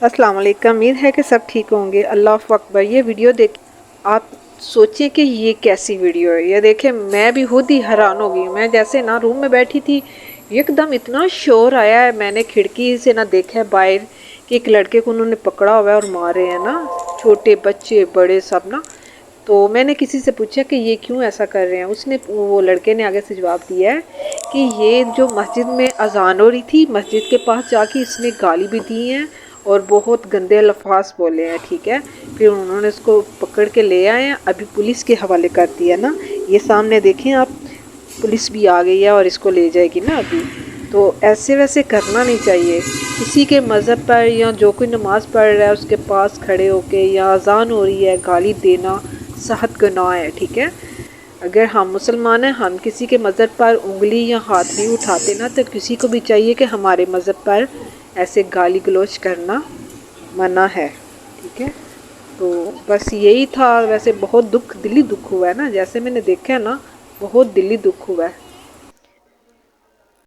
अस्सलाम वालेकुम। उम्मीद है कि सब ठीक होंगे। अल्लाह अकबर। ये वीडियो देख आप सोचें कि ये कैसी वीडियो है। ये देखें, मैं भी खुद ही हैरान हो गई। मैं जैसे ना रूम में बैठी थी, एकदम इतना शोर आया है। मैंने खिड़की से ना देखा है बाहर कि एक लड़के को उन्होंने पकड़ा हुआ है और मारे हैं ना, छोटे बच्चे बड़े सब ना। तो मैंने किसी से पूछा कि ये क्यों ऐसा कर रहे हैं। उसने, वो लड़के ने आगे से जवाब दिया है कि ये जो मस्जिद में अजान हो रही थी, मस्जिद के पास जाके इसने गाली भी दी हैं और बहुत गंदे अल्फाज बोले हैं। ठीक है, फिर उन्होंने उसको पकड़ के ले आए हैं, अभी पुलिस के हवाले कर दिया ना। ये सामने देखें आप, पुलिस भी आ गई है और इसको ले जाएगी ना अभी। तो ऐसे वैसे करना नहीं चाहिए। किसी के मज़हब पर या जो कोई नमाज़ पढ़ रहा है उसके पास खड़े होके या अजान हो रही है गाली देना सख्त गुनाह है। ठीक है, अगर हम मुसलमान हैं, हम किसी के मज़हब पर उंगली या हाथ नहीं उठाते ना, तो किसी को भी चाहिए कि हमारे मज़हब पर ऐसे गाली गलौज करना मना है। ठीक है, तो बस यही था। वैसे बहुत दिली दुख हुआ है ना, जैसे मैंने देखा है ना, बहुत दिली दुख हुआ है।